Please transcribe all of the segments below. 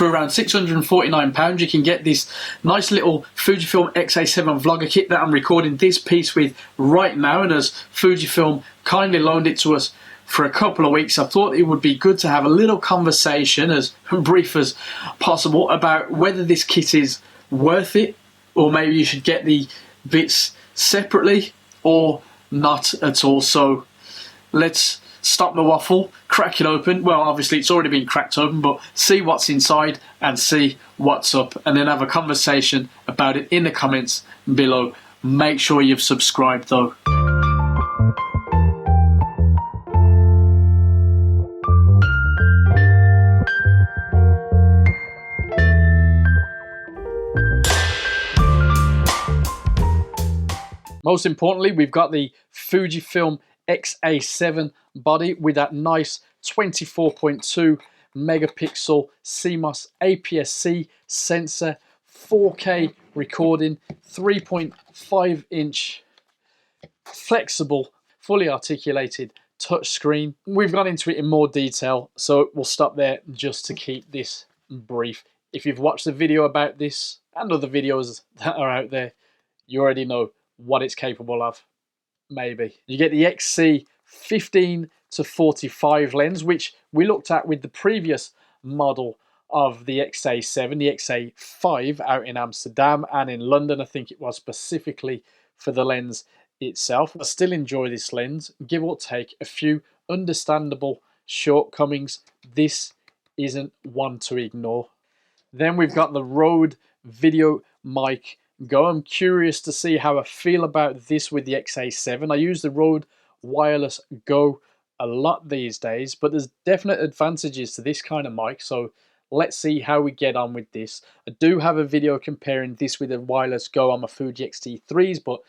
For around £649 you can get this nice little Fujifilm X-A7 Vlogger Kit that I'm recording this piece with right now, and as Fujifilm kindly loaned it to us for a couple of weeks, I thought it would be good to have a little conversation, as brief as possible, about whether this kit is worth it, or maybe you should get the bits separately or not at all. So let's stop the waffle, crack it open. Well, obviously it's already been cracked open, but see what's inside and see what's up, and then have a conversation about it in the comments below. Make sure you've subscribed though. Most importantly, we've got the Fujifilm X-A7 body with that nice 24.2 megapixel CMOS APS-C sensor, 4K recording, 3.5 inch flexible, fully articulated touchscreen. We've gone into it in more detail, so we'll stop there just to keep this brief. If you've watched the video about this and other videos that are out there, you already know what it's capable of. Maybe you get the XC15-45 lens, which we looked at with the previous model of the XA7, the XA5 out in Amsterdam and in London. I think it was specifically for the lens itself. I still enjoy this lens, give or take a few understandable shortcomings. This isn't one to ignore. Then we've got the Rode VideoMic Go. I'm curious to see how I feel about this with the XA7. I use the Rode Wireless Go a lot these days, but there's definite advantages to this kind of mic, so let's see how we get on with this. I do have a video comparing this with the Wireless Go on my Fuji X-T3s, but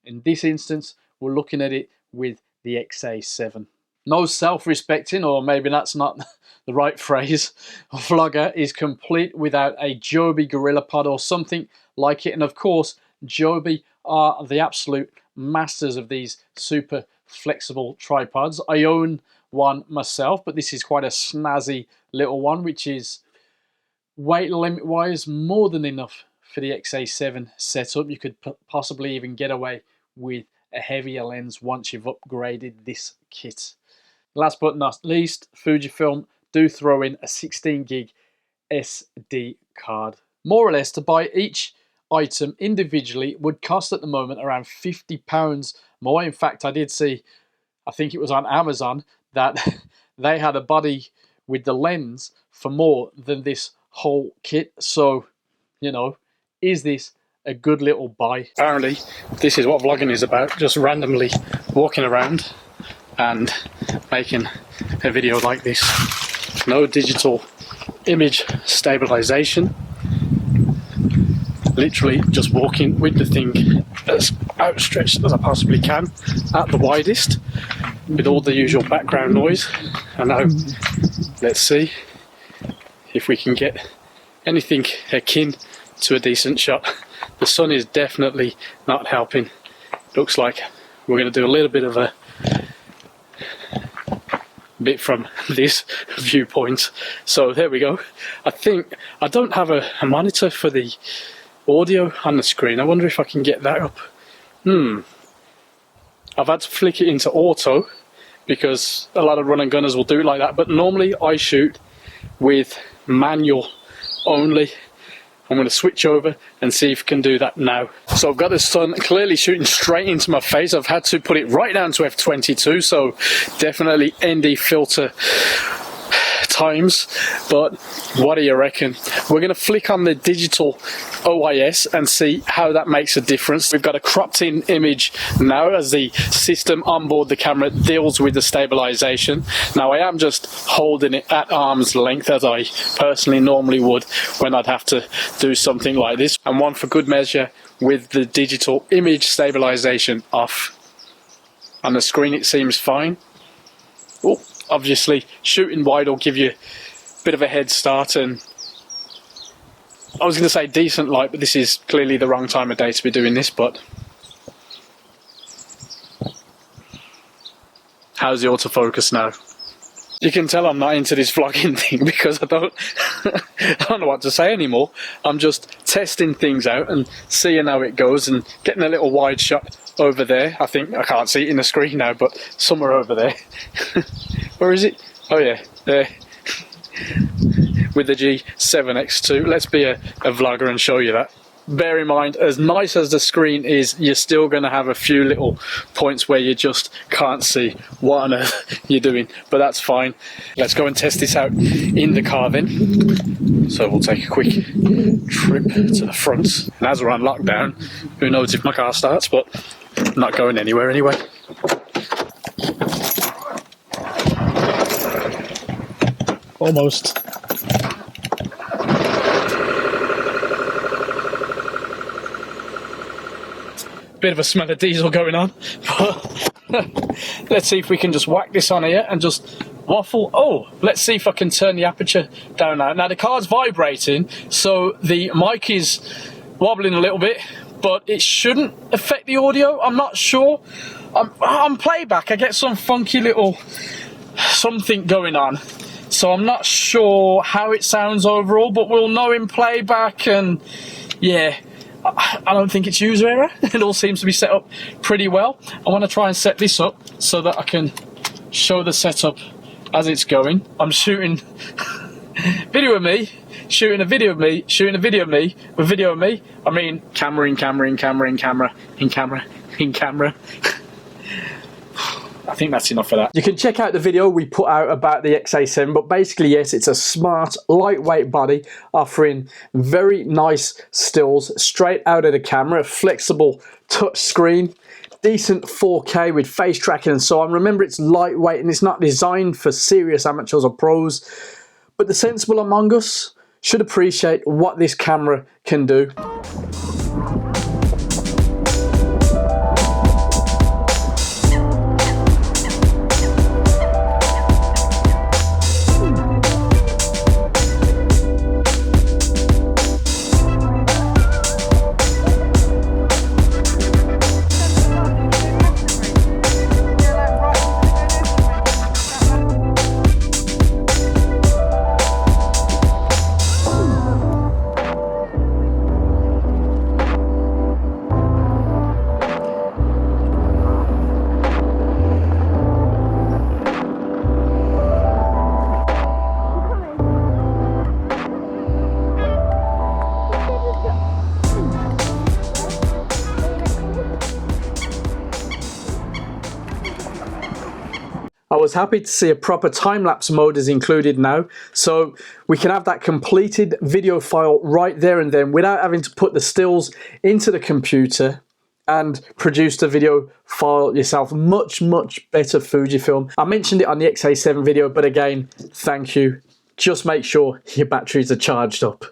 in this instance we're looking at it with the XA7. No self-respecting, or maybe that's not the right phrase, vlogger is complete without a Joby Gorillapod or something like it. And of course, Joby are the absolute masters of these super flexible tripods. I own one myself, but this is quite a snazzy little one, which is weight limit wise more than enough for the XA7 setup. You could possibly even get away with a heavier lens once you've upgraded this kit. Last but not least, Fujifilm do throw in a 16 gig SD card. More or less, to buy each item individually would cost at the moment around £50 more. In fact, I did see, I think it was on Amazon, that they had a body with the lens for more than this whole kit. So, you know, is this a good little buy? Apparently, this is what vlogging is about, just randomly walking around and making a video like this. No digital image stabilization. Literally just walking with the thing as outstretched as I possibly can at the widest, with all the usual background noise. And now let's see if we can get anything akin to a decent shot. The sun is definitely not helping. Looks like we're going to do a little bit of a bit from this viewpoint. So there we go. I think I don't have a monitor for the audio on the screen. I wonder if I can get that up. I've had to flick it into auto because a lot of run and gunners will do it like that, but normally I shoot with manual only. I'm going to switch over and see if I can do that now. So I've got the sun clearly shooting straight into my face. I've had to put it right down to f22, so definitely ND filter times. But what do you reckon? We're going to flick on the digital OIS and see how that makes a difference. We've got a cropped in image now as the system onboard the camera deals with the stabilization. Now I am just holding it at arm's length, as I personally normally would when I'd have to do something like this. And one for good measure with the digital image stabilization off. On the screen it seems fine. Oh, obviously shooting wide will give you a bit of a head start, and I was going to say decent light, but this is clearly the wrong time of day to be doing this. But how's the autofocus now? You can tell I'm not into this vlogging thing because I don't know what to say anymore. I'm just testing things out and seeing how it goes and getting a little wide shot over there. I think I can't see it in the screen now, but somewhere over there. Where is it? Oh yeah, there. With the G7X2. Let's be a vlogger and show you that. Bear in mind, as nice as the screen is, you're still going to have a few little points where you just can't see what on earth you're doing, but that's fine. Let's go and test this out in the car then. So we'll take a quick trip to the front, and as we're on lockdown, who knows if my car starts, but I'm not going anywhere anyway. Almost. Bit of a smell of diesel going on, but let's see if we can just whack this on here and just waffle. Oh, let's see if I can turn the aperture down now. Now the car's vibrating, so the mic is wobbling a little bit, but it shouldn't affect the audio. I'm not sure. On playback I get some funky little something going on, so I'm not sure how it sounds overall, but we'll know in playback. And yeah, I don't think it's user error. It all seems to be set up pretty well. I want to try and set this up so that I can show the setup as it's going. I'm shooting video of me, shooting a video of me, shooting a video of me, with video of me. I mean, camera in camera in camera in camera in camera in camera. I think that's enough for that. You can check out the video we put out about the XA7, but basically, yes, it's a smart, lightweight body offering very nice stills straight out of the camera, flexible touch screen, decent 4K with face tracking and so on. Remember, it's lightweight and it's not designed for serious amateurs or pros, but the sensible among us should appreciate what this camera can do. I was happy to see a proper time-lapse mode is included now, so we can have that completed video file right there and then without having to put the stills into the computer and produce the video file yourself. Much better Fujifilm. I mentioned it on the XA7 video, but again, thank you. Just make sure your batteries are charged up.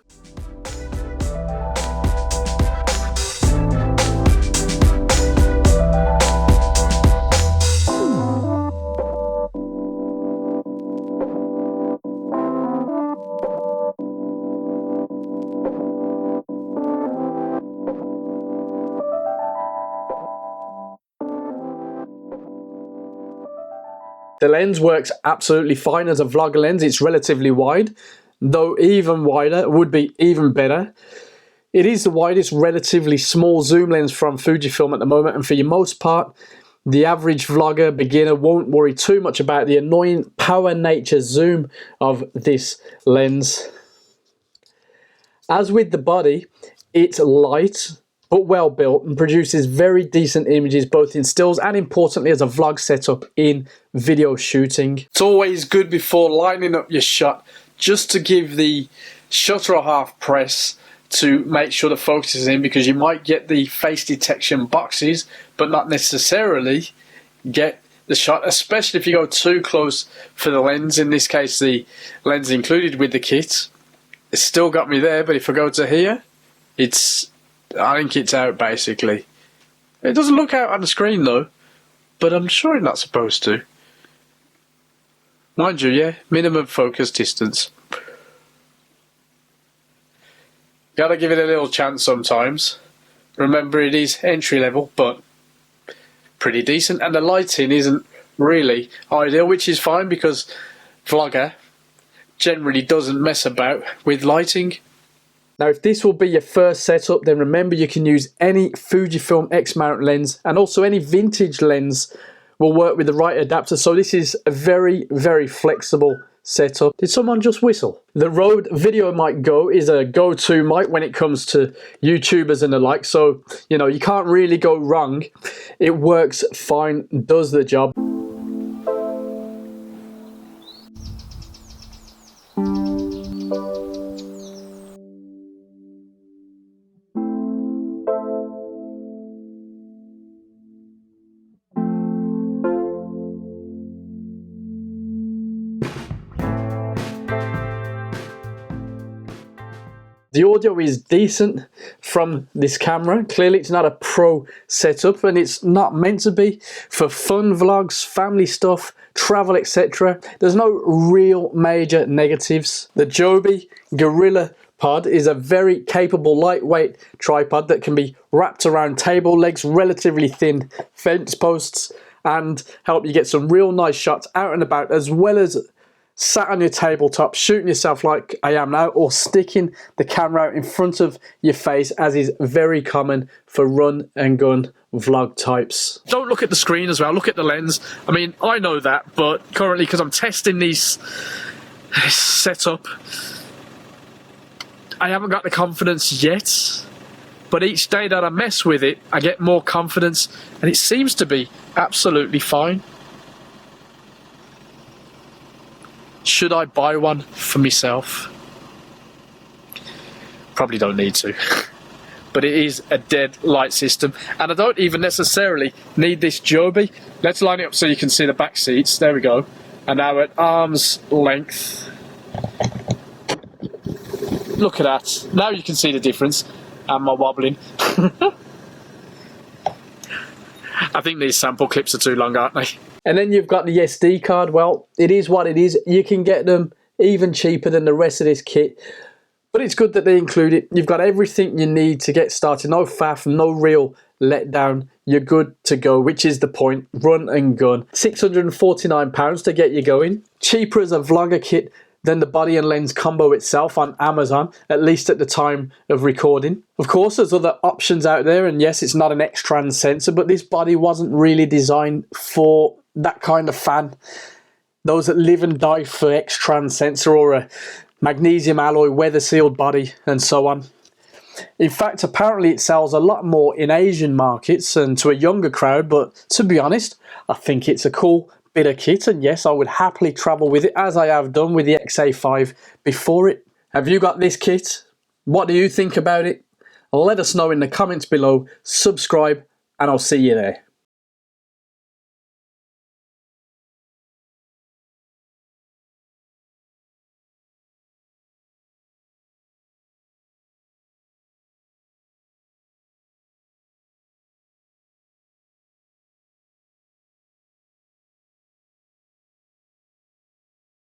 The lens works absolutely fine as a vlogger lens. It's relatively wide, though even wider would be even better. It is the widest relatively small zoom lens from Fujifilm at the moment, and for the most part, the average vlogger beginner won't worry too much about the annoying power nature zoom of this lens. As with the body, it's light but well built and produces very decent images both in stills and importantly as a vlog setup in video shooting. It's always good before lining up your shot just to give the shutter a half press to make sure the focus is in, because you might get the face detection boxes but not necessarily get the shot, especially if you go too close for the lens. In this case, the lens included with the kit, it's still got me there, but if I go to here, I think it's out basically. It doesn't look out on the screen though, but I'm sure it's not supposed to. Mind you, yeah, minimum focus distance. Gotta give it a little chance sometimes. Remember, it is entry level, but pretty decent, and the lighting isn't really ideal, which is fine because vlogger generally doesn't mess about with lighting. Now, if this will be your first setup, then remember you can use any Fujifilm X mount lens, and also any vintage lens will work with the right adapter. So this is a very, very flexible setup. Did someone just whistle? The Rode VideoMic Go is a go-to mic when it comes to YouTubers and the like. So, you know, you can't really go wrong. It works fine, does the job. The audio is decent from this camera. Clearly it's not a pro setup, and it's not meant to be for fun vlogs, family stuff, travel, etc. There's no real major negatives. The Joby Gorillapod is a very capable lightweight tripod that can be wrapped around table legs, relatively thin fence posts, and help you get some real nice shots out and about, as well as sat on your tabletop shooting yourself like I am now, or sticking the camera out in front of your face, as is very common for run and gun vlog types. Don't look at the screen as well, look at the lens. I mean, I know that, but currently, because I'm testing this setup, I haven't got the confidence yet, but each day that I mess with it, I get more confidence, and it seems to be absolutely fine. Should I buy one for myself? Probably don't need to. But it is a dead light system, and I don't even necessarily need this Joby. Let's line it up so you can see the back seats. There we go. And now at arm's length. Look at that. Now you can see the difference. And my wobbling. I think these sample clips are too long, aren't they? And then you've got the SD card. Well, it is what it is. You can get them even cheaper than the rest of this kit, but it's good that they include it. You've got everything you need to get started. No faff, no real letdown. You're good to go, which is the point. Run and gun. £649 to get you going. Cheaper as a vlogger kit than the body and lens combo itself on Amazon, at least at the time of recording. Of course, there's other options out there, and yes, it's not an X-trans sensor, but this body wasn't really designed for that kind of fan. Those that live and die for X-trans sensor or a magnesium alloy weather sealed body and so on. In fact, apparently it sells a lot more in Asian markets and to a younger crowd, but to be honest, I think it's a cool bit of kit, and yes, I would happily travel with it, as I have done with the XA5 before it. Have you got this kit? What do you think about it? Let us know in the comments below, subscribe, and I'll see you there.